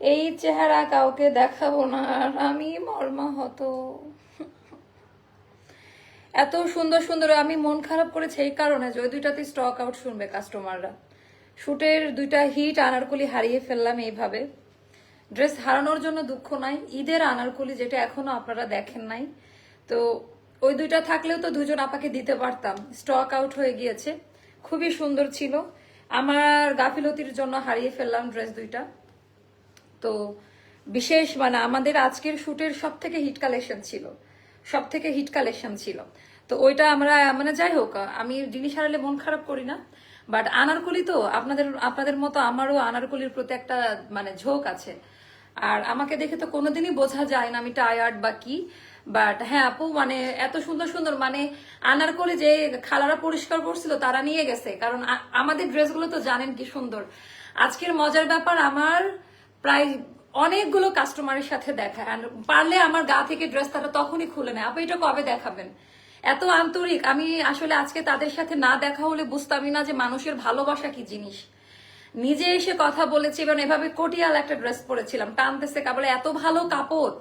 এই চেহারা কাউকে দেখাবো না আর আমি মর্মাহত। এত সুন্দর সুন্দর, আমি মন খারাপ করেছে এই কারণে যে ওই দুইটাতে স্টক আউট শুনবে কাস্টমাররা। শুটের দুইটা হিট আনারকলি হারিয়ে ফেললাম এইভাবে। ড্রেস হারানোর জন্য দুঃখ নাই, ঈদের আনারকলি যেটা এখনো আপনারা দেখেন নাই, তো ওই দুইটা থাকলেও তো দুজন আপাকে দিতে পারতাম। স্টক আউট হয়ে গিয়েছে, খুবই সুন্দর ছিল। আমার গাফিলতির জন্য হারিয়ে ফেললাম ড্রেস দুইটা। তো বিশেষ মানে আমাদের আজকের শুটের সব থেকে হিট কালেকশন ছিল, সব থেকে হিট কালেকশন ছিল। তো ওইটা আমরা মানে যাই হোক, আমি জিনিস হারালে মন খারাপ করি না, বাট আনারকলি তো আপনাদের আপনাদের মতো আমারও আনারকলির প্রতি একটা মানে ঝোঁক আছে। আর আমাকে দেখে তো কোনোদিনই বোঝা যায় না আমি টায়ার্ড বা কি। বাট হ্যাঁ আপু, মানে এত সুন্দর সুন্দর মানে আনারকলি যে খালারা পরিষ্কার করছিল তারা নিয়ে গেছে, কারণ আমাদের ড্রেসগুলো তো জানেন কি সুন্দর। আজকের মজার ব্যাপার, আমার প্রায় অনেকগুলো কাস্টমারের সাথে দেখা, পারলে আমার গা থেকে ড্রেস তারা তখনই খুলে নেয়। আপু এটা কবে দেখাবেন? এত আন্তরিক। আমি আসলে আজকে তাদের সাথে না দেখা হলে বুঝতামই না যে মানুষের ভালোবাসা কি জিনিস। নিজে এসে কথা বলেছি এবং এভাবে কটিয়াল একটা ড্রেস পরেছিলাম, টানতেছে কাপড়ে, এত ভালো কাপড়।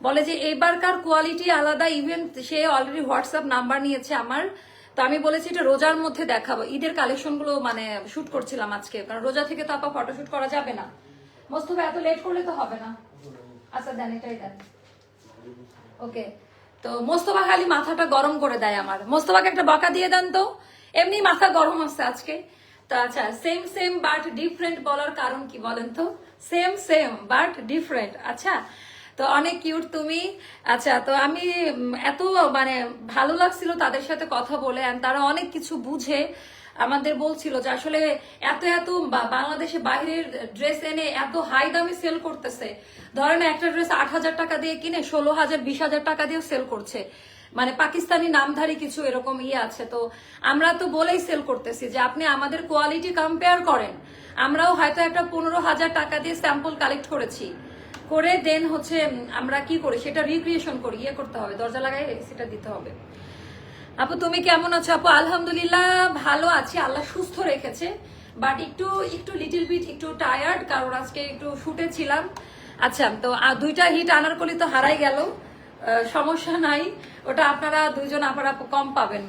বলে যে এবারকার কোয়ালিটি আলাদা, ইভেন সে অলরেডি হোয়াটসঅ্যাপ নাম্বার নিয়েছে আমার। তো আমি বলেছি এটা রোজার মধ্যে দেখাবো, ঈদের কালেকশন গুলো মানে শুট করছিলাম আজকে, কারণ রোজা থেকে তো আপা ফটোশুট করা যাবে না। মোস্তফা এত লেট করলে তো হবে না। আচ্ছা দেন, এটাই দেন। ওকে। তো মোস্তফা খালি মাথাটা গরম করে দেয় আমার। মোস্তফাকে একটা বকা দিয়ে দেন তো, এমনি মাথা গরম আছে আজকে। তো আচ্ছা, সেম সেম বাট ডিফারেন্ট বলার কারণ কি বলেন তো? Same same but different. আচ্ছা, তো অনেক কিউট তুমি। আচ্ছা, তো আমি এত মানে ভালো লাগছিল তাদের সাথে কথা বলে, and তারা অনেক কিছু বুঝে আমাদের বলছিল যে আসলে এত এত বাংলাদেশে বাইরের ড্রেস এনে এত হাই দামে সেল করতেছে। ধরেন একটা ড্রেস 8,000 টাকা দিয়ে কিনে 16,000 20,000 টাকা দিয়েও সেল করছে, মানে পাকিস্তানি নামধারী কিছু এরকম আছে। তো আমরা তো বলেই সেল করতেছি যে আপনি আমাদের কোয়ালিটি কম্পেয়ার করেন। আমরাও হয়তো একটা 15,000 টাকা দিয়ে স্যাম্পল কালেক্ট করেছি, করে দেন হচ্ছে আমরা কি করি সেটা রিক্রিয়েশন করি, করতে হবে, দরজা লাগাই সেটা দিতে হবে। আপু তুমি কেমন আছো? আপু আলহামদুলিল্লাহ ভালো আছি, আল্লাহ সুস্থ রেখেছে। বাট একটু একটু লিটিল বিট একটু টায়ার্ড, কারণ আজকে একটু শুটে ছিলাম। আচ্ছা, তো দুইটা হিট আনারকলি তো হারাই গেল, সমস্যা নাই, ওটা আপনারা দুইজন আপনারা কম পাবেন।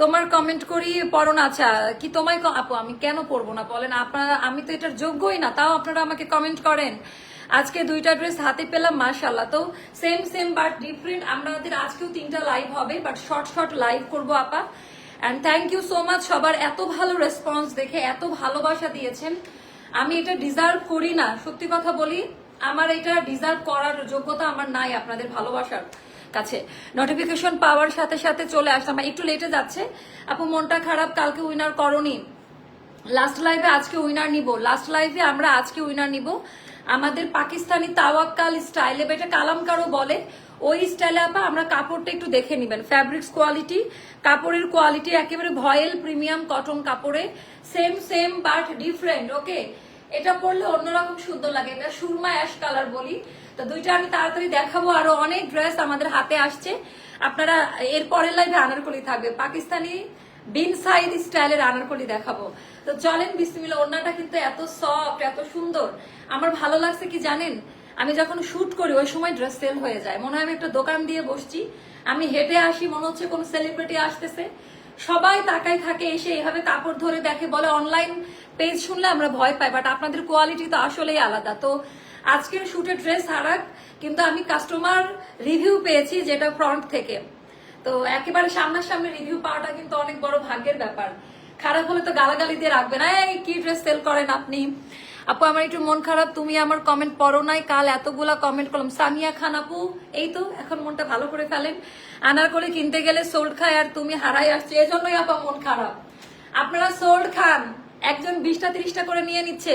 তোমার কমেন্ট করি পড়ো না? আচ্ছা, কি তোমায় আপু আমি কেন পড়বো না বলেন? আপনারা, আমি তো এটার যোগ্যই না, তাও আপনারা আমাকে কমেন্ট করেন। আজকে দুইটা ড্রেস হাতে পেলাম, মাশাআল্লাহ। তো সেম সেম বাট ডিফারেন্ট। আমাদের আজকেও 3টা লাইভ হবে, বাট শর্ট শর্ট লাইভ করবো আপা। And thank you so much সবার এত ভালো রেসপন্স দেখে, এত ভালোবাসা দিয়েছেন। আমি এটা ডিজার্ভ করি না, সত্যি কথা বলি, আমার এটা ডিজার্ভ করার যোগ্যতা আমার নাই আপনাদের ভালোবাসার কাছে। নোটিফিকেশন পাওয়ার সাথে সাথে চলে আসলাম, একটু লেটে যাচ্ছে। আপু মনটা খারাপ, কালকে উইনার করনি। লাস্ট লাইভে আজকে উইনার নিব, লাস্ট লাইভে আমরা আজকে উইনার নিব আমাদের পাকিস্তানি তাওয়াক্কাল স্টাইলে, এটা কালামকারও বলে, ওই স্টাইলে আপা আমরা কাপড়টা একটু দেখে নিবেন। ফ্যাব্রিক্স কোয়ালিটি, কাপড়ের কোয়ালিটি একেবারে ভয়েল প্রিমিয়াম কটন কাপড়ে, সেম সেম বাট ডিফারেন্ট। ওকে, এটা পরলে অন্যরকম সুন্দর লাগে, এটা সুরমা অ্যাশ কালার বলি। তো দুইটা আমি তাড়াতাড়ি দেখাবো, আরো অনেক ড্রেস আমাদের হাতে আসছে। আপনারা এর পরের লাইভে আনারকলি থাকবে, পাকিস্তানি বিন সাইড স্টাইলের আনারকলি দেখাবো। তো চলেন বিসমিল্লাহ। ওড়নাটা কিন্তু এত সফট, এত সুন্দর। আমার ভালো লাগছে কি জানেন, আমি যখন শুট করি ওই সময় ড্রেস সেল হয়ে যায়, মনে হয় আমি একটা দোকান দিয়ে বসছি, আমি হেঁটে আসি মনে হচ্ছে কোন সেলিব্রিটি আসতেছে, সবাই তাকাই থাকে, এসে এভাবে কাপড় ধরে দেখে, বলে অনলাইন পেজ শুনলে আমরা ভয় পাই, বাট আপনাদের কোয়ালিটি তো আসলেই আলাদা। তো আজকের শুটের ড্রেস হারাক, কিন্তু আমি কাস্টমার রিভিউ পেয়েছি যেটা ফ্রন্ট থেকে। তো একেবারে সামনাসামনি রিভিউ পাওয়াটা কিন্তু অনেক বড় ভাগ্যের ব্যাপার। খারাপ হলে তো গালাগালি দিয়ে রাখবেন, এই কি ড্রেস সেল করেন আপনি। আপু আমার একটু মন খারাপ, তুমি আমার কমেন্ট পড়ো নাই, কাল এতগুলা কমেন্ট করলাম। সামিয়া খান আপু, এই তো এখন মনটা ভালো করে ফেলেন। আনার করে কিনতে গেলে সোল্ড খায় আর তুমি হারাই আসছো, এজন্যই আপা মন খারাপ। আপনারা সোল্ড খান, একজন 20টা 30টা করে নিয়ে নিচ্ছে।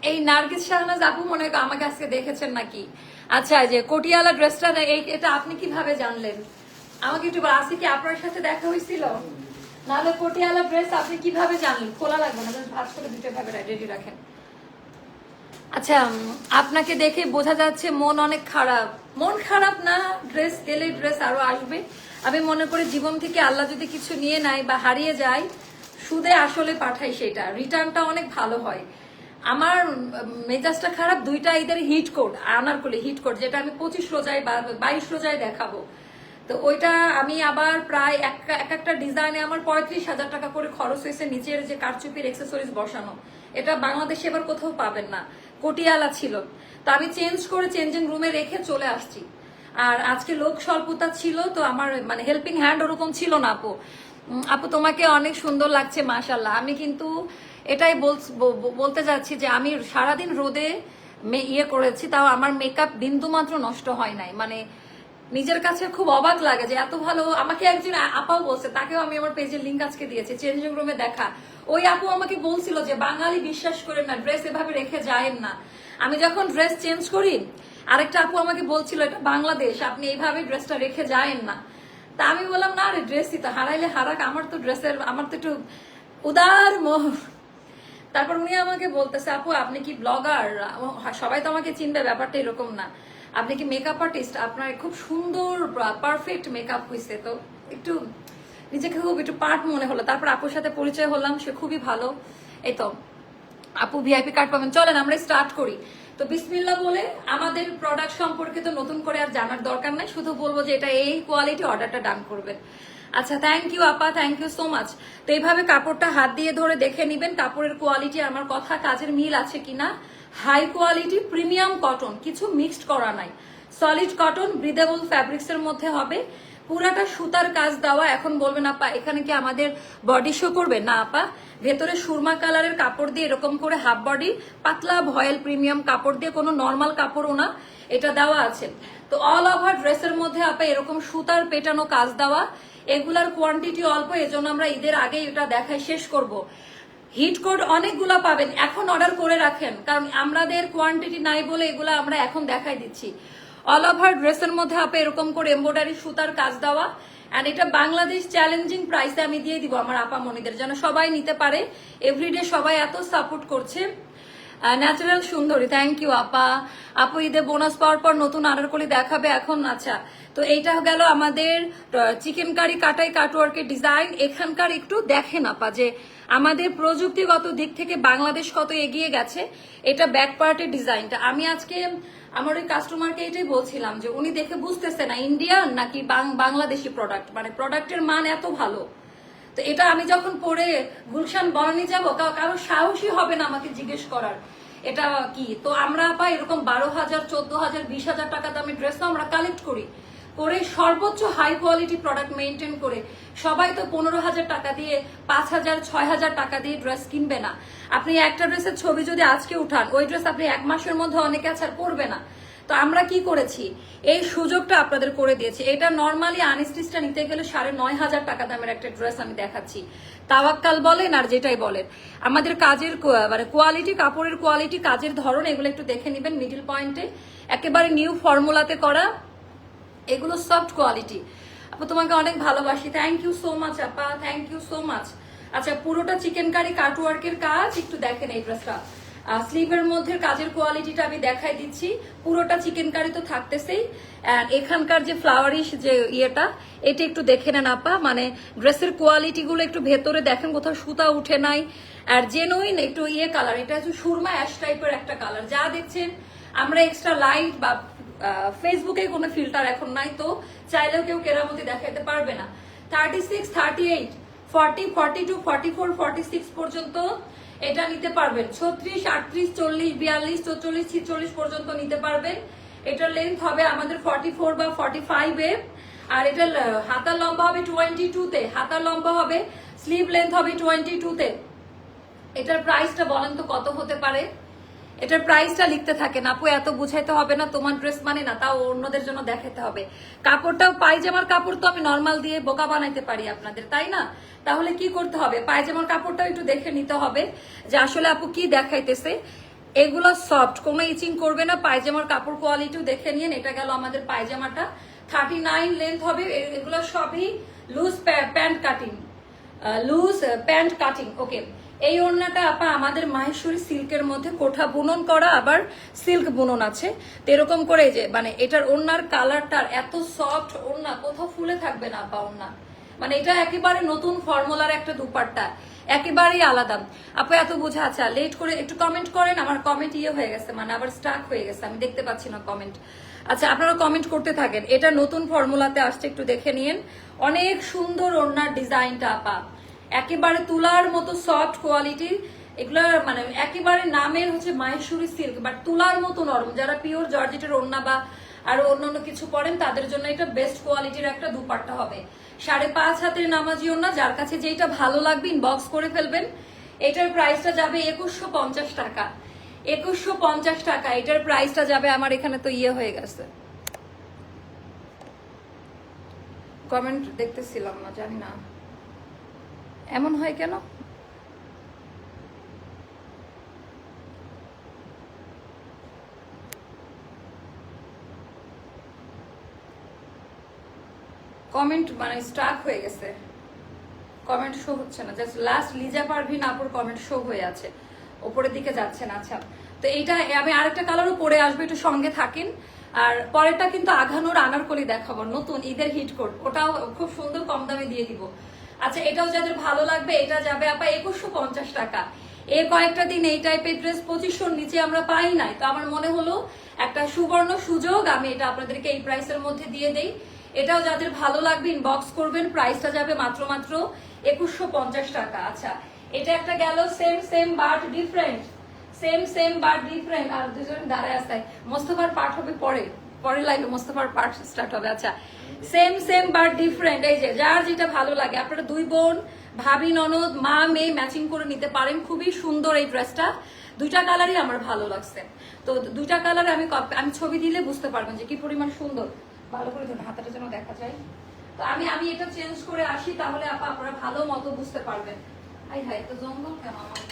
এই নার্গিস শাহনাজ আপু মনে হয় আমাকে আজকে দেখেছেন নাকি? আচ্ছা, যে কটিয়ালা ড্রেসটা, এটা আপনি কিভাবে জানলেন? আমাকে একটু আসি কি আপনার সাথে দেখা হয়েছিল? নাহলে পটিয়ালা ড্রেস আপনি কিভাবে জানলেন? খোলা লাগবে না, ভাজ করে দুটো ভাবে রেডি রাখেন। আচ্ছা, আপনাকে দেখে বোঝা যাচ্ছে মন অনেক খারাপ। মন খারাপ না, ড্রেস গেলে ড্রেস আরো আসবে। আমি মনে করি জীবন থেকে আল্লাহ যদি কিছু নিয়ে নেয় বা হারিয়ে যায়, সুদে আসলে পাঠাই, সেটা রিটার্নটা অনেক ভালো হয়। আমার মেজাজটা খারাপ, দুইটা ঈদের hit code, Anarkali hit code, যেটা আমি 25 রোজায় বা 22 রোজায় দেখাবো। তো ওইটা আমি আবার প্রায় এক একটা ডিজাইনে আমার 35,000 টাকা করে খরচ হয়েছে, নিচের যে কারচুপির এক্সেসরিজ বসানো। এটা বাংলাদেশে এবার কোথাও পাবেন না, কোটিয়ালা ছিল। তো আমি চেঞ্জ করে চেঞ্জিং রুমে রেখে চলে আসছি। আর আজকে লোক স্বল্পতা ছিল, তো আমার মানে হেল্পিং হ্যান্ড ওরকম ছিল না। আপু আপু তোমাকে অনেক সুন্দর লাগছে মাশাল্লাহ। আমি কিন্তু এটাই বলতে যাচ্ছি যে আমি সারাদিন রোদে ইয়ে করেছি, তাও আমার মেকআপ বিন্দু মাত্র নষ্ট হয় নাই। মানে নিজের কাছে খুব অবাক লাগে যে এত ভালো। আমাকে একজন আপাও বলছে, তাকেও আমি আমার পেজের লিঙ্ক আজকে দিয়েছি, চেঞ্জিং রুমে দেখা। ওই আপু আমাকে বলছিল যে বাঙালি বিশ্বাস করেন না, ড্রেস এভাবে রেখে যায়েন না। আমি যখন ড্রেস চেঞ্জ করি, আরেকটা আপু আমাকে বলছিল এটা বাংলাদেশ, আপনি এইভাবে ড্রেসটা রেখে যায়েন না। তা আমি বললাম না রে, ড্রেসই তো, হারাইলে হারাক, আমার তো ড্রেসের, আমার তো একটু উদার মোহ। তারপর উনি আমাকে বলতেছে, আপু আপনি কি ব্লগার? সবাই তো আমাকে চিনবে, ব্যাপারটা এরকম না। আপনি কি মেকআপ আর্টিস্ট? আপনার খুব সুন্দর পারফেক্ট মেকআপ হয়েছে। তো একটু নিজেকে খুব একটু পার্ট মনে হলো। তারপর আপুর সাথে পরিচয় হলাম, সে খুবই ভালো। এই তো আপু ভিআইপি কার্ড পাবেন। চলেন আমরা স্টার্ট করি। তো বিসমিল্লাহ বলে আমাদের প্রোডাক্ট সম্পর্কে তো নতুন করে আর জানার দরকার নাই, শুধু বলবো যে এটা এই কোয়ালিটি, অর্ডারটা ডান করবেন। আচ্ছা, থ্যাংক ইউ আপা, থ্যাংক ইউ সো মাচ। তো এইভাবে কাপড়টা হাত দিয়ে ধরে দেখে নিবেন কাপড়ের কোয়ালিটি, আমার কথা কাজের মিল আছে কিনা। হাই কোয়ালিটি প্রিমিয়াম কটন, কিছু মিক্সড করা নাই, সলিড কটন, ব্রিদেবল ফ্যাব্রিক্স এর মধ্যে হবে। পুরাটা সুতার কাজ দেওয়া। এখন বলবেন আপা এখানে কি আমাদের বডি শো করবে? না আপা, ভেতরে সুরমা কালারের কাপড় দিয়ে এরকম করে হাফ বডি পাতলা ভয়েল প্রিমিয়াম কাপড় দিয়ে, কোনো নর্মাল কাপড়ও না, এটা দেওয়া আছে। তো অল ওভার ড্রেসের মধ্যে আপা এরকম সুতার পেটানো কাজ দেওয়া। এগুলার কোয়ান্টিটি অল্প, এজন্য আমরা ঈদের আগে এটা দেখাই শেষ করব। হিট কোড অনেকগুলা পাবেন, এখন অর্ডার করে রাখেন, কারণ আমাদের কোয়ান্টিটি নাই বলে এগুলা আমরা এখন দেখাই দিচ্ছি। অল ওভার ড্রেসের মধ্যে আপনি এরকম করে এমব্রয়ডারি সুতার কাজ দেওয়া। এন্ড এটা বাংলাদেশ চ্যালেঞ্জিং প্রাইসে আমি দিয়ে দিব আমার আপা মনিদের, যেন সবাই নিতে পারে। এভরিডে সবাই এত সাপোর্ট করছে। ন্যাচারাল সুন্দরী, থ্যাংক ইউ আপা। আপু ঈদে বোনাস পাওয়ার পর নতুন অর্ডার করে দেখাবে এখন। আচ্ছা, তো এইটা গেল আমাদের চিকেন কারি কাটাই কাটওয়ার্কের ডিজাইন। এখানকার একটু দেখেন আপা যে আমাদের প্রযুক্তিগত দিক থেকে বাংলাদেশ কত এগিয়ে গেছে। এটা ব্যাক পার্টের ডিজাইনটা আমি আজকে আমার ওই কাস্টমারকে এটাই বলছিলাম যে উনি দেখে বুঝতেছে না ইন্ডিয়ান নাকি বাংলাদেশি প্রোডাক্ট, মানে প্রোডাক্টের মান এত ভালো। তো এটা আমি যখন পরে গুলশান বনানি যাবো, কারো সাহসী হবে না আমাকে জিজ্ঞেস করার এটা কি। তো আমরা পাই এরকম 12,000, 14,000, 20,000 টাকা দামের ড্রেস আমরা কালেক্ট করি, করে সর্বোচ্চ হাই কোয়ালিটি প্রোডাক্ট মেনটেন করে। সবাই তো 15,000 টাকা দিয়ে, 5,000, 6,000 টাকা দিয়ে ড্রেস কিনবে না। আপনি একটা ড্রেসের ছবি যদি আজকে উঠান, ওই ড্রেস আপনি 1 মাসের মধ্যে অনেকে আছে আর পরবে না। তো আমরা কি করেছি, এই সুযোগটা আপনাদের করে দিয়েছি। এটা নর্মালি আনস্টিচটা নিতে গেলে 9,500 টাকা দামের একটা ড্রেস আমি দেখাচ্ছি। তাওয়াক্কাল বলেন আর যেটাই বলেন, আমাদের কাজের মানে কোয়ালিটি, কাপড়ের কোয়ালিটি, কাজের ধরন, এগুলো একটু দেখে নেবেন। মিডল পয়েন্টে একেবারে নিউ ফর্মুলাতে করা, এগুলো সফট কোয়ালিটি। আপু তোমাকে অনেক ভালোবাসি, থ্যাংক ইউ সো মাচ আপা, থ্যাংক ইউ সো মাচ। আচ্ছা, পুরোটা চিকেন কারি কাটওয়ার্কের কাজ, একটু দেখেন এই ড্রেসটা। স্লিভের মধ্যে কাজের কোয়ালিটিটা আমি দেখাই দিচ্ছি। পুরোটা চিকেন কারি তো থাকতেছেই। এখানকার যে ফ্লাওয়ারিশ যে ইয়েটা, এটা একটু দেখে নেন আপা। মানে ড্রেসের কোয়ালিটি গুলো একটু ভেতরে দেখেন, কোথাও সুতা উঠে নাই। আর জেনুইন একটু ইয়ে কালার, এটা হচ্ছে সুরমা অ্যাশ টাইপের একটা কালার। যা দেখছেন আমরা এক্সট্রা লাইট বা ফেসবুকে কোনো ফিল্টার এখন নাই, তো চাইলেও কেউ কেরামতি দেখাতে পারবে না। 36, 38, 40, 42, 44, 46 পর্যন্ত এটা নিতে পারবেন। 36, 38, 40, 42, 44, 46 পর্যন্ত নিতে পারবেন। এটার লেন্থ হবে আমাদের 44 বা 45 এ, আর এটা হাতার লম্বা হবে 22 তে, হাতার লম্বা হবে, স্লিভ লেন্থ হবে 22 তে। এটার প্রাইসটা বলেন তো কত হতে পারে? এটার প্রাইসটা লিখতে থাকেন আপু, এত বুঝাইতে হবে না, তোমার ড্রেস মানে না, তাও অন্যদের জন্য দেখাতে হবে। কাপড়টাও পায়জামার কাপড় তো আমি নর্মাল দিয়ে বোকা বানাইতে পারি আপনাদের, তাই না? তাহলে কি করতে হবে, পায়জামার কাপড়টাও একটু দেখে নিতে হবে যে আসলে আপু কি দেখাইতেছে। এগুলো সফট, কোনো ইচিং করবে না। পায়জামার কাপড় কোয়ালিটিও দেখে নিন। এটা গেল আমাদের পায়জামাটা, 39 লেন্থ হবে। এগুলো সবই loose pant cutting, loose pant cutting. Okay, এই ওড়নাটা আপা আমাদের মাহেশ্বরী সিল্কের মধ্যে কোঠা বুনন করা, আবার সিল্ক বুনন আছে। তো এরকম করে যে মানে এটার ওড়নার কালারটার এত সফট, ওড়না কোথাও ফুলে থাকবে না আপা ওড়না। মানে এটা একেবারে নতুন ফর্মুলার একটা দুপাট্টা, একেবারেই আলাদা। আপু এত বোঝা, আচ্ছা লেট করে একটু কমেন্ট করেন, আমার কমেন্ট হয়ে গেছে, মানে আবার স্টাক হয়ে গেছে, আমি দেখতে পাচ্ছি না কমেন্ট। আচ্ছা আপনারা কমেন্ট করতে থাকেন, এটা নতুন ফর্মুলাতে আসছে, একটু দেখে নিন। অনেক সুন্দর ওড়নার ডিজাইনটা আপা, একেবারে তুলার মতো সফট কোয়ালিটির, এগুলা মানে একেবারে নামের হচ্ছে মাহেশ্বরী সিল্ক, বাট তুলার মতো নরম। যারা পিওর জর্জেটের ওড়না বা আরো অন্যান্য কিছু পরেন তাদের জন্য এটা বেস্ট কোয়ালিটির একটা দুপাট্টা হবে। 5.5 হাতের নামাজি ওড়না, যার কাছে যেটা ভালো লাগবে ইনবক্স করে ফেলবেন। এটার প্রাইসটা যাবে 2150 টাকা, 2150 টাকা এটার প্রাইসটা যাবে। আমার এখানে তো হয়ে গেছে, কমেন্ট দেখতেছিলাম না, জানি না এমন হয় কেন। কমেন্ট মানে স্টাক হয়ে গেছে, কমেন্ট শো হচ্ছে না, জাস্ট লাস্ট লিজা পারভিন আপুর কমেন্ট শো হয়ে আছে, উপরের দিকে যাচ্ছে না। আচ্ছা তো এইটা আমি আরেকটা কালারও পরে আসবো, একটু সঙ্গে থাকেন। আর পরেরটা কিন্তু আঘানোর আনারকলি দেখাবো, নতুন ঈদের হিট কোড, ওটাও খুব সুন্দর কম দামে দিয়ে দিব। আচ্ছা এটাও যাদের ভালো লাগবে, এটা যাবে আপা 2150 টাকা। এর কয়েকটা দিন এই টাইপের ড্রেস 2500-র নিচে আমরা পাই নাই, তো আমার মনে হলো একটা সুবর্ণ সুযোগ, আমি এটা আপনাদেরকে এই প্রাইসের মধ্যে দিয়ে দেই। এটাও যাদের ভালো লাগবে ইনবক্স করবেন, প্রাইসটা যাবে মাত্র 2150 টাকা। আচ্ছা এটা একটা গেল, same but different, same but different. আর দুজন দাঁড়ায় আছে, মোস্তফার পাঠ হবে পরে লাইভে, মোস্তফার পাঠ স্টার্ট হবে। আচ্ছা সেম বাট ডিফারেন্ট, এই যে যার যেটা ভালো লাগে আপনারা দুই বোন, ভাবি, ননদ, মা, মেয়ে ম্যাচিং করে নিতে পারেন। খুবই সুন্দর এই ড্রেসটা, দুইটা কালারই আমার ভালো লাগছে। তো দুইটা কালার আমি ছবি দিলে বুঝতে পারবেন যে কি পরিমাণ সুন্দর। ভালো করে ধরুন, হাতাটা যেন দেখা যায়। তো আমি এটা চেঞ্জ করে আসি, তাহলে আপনারা ভালো মতো বুঝতে পারবেন। হাই তো জঙ্গল কেন আমার,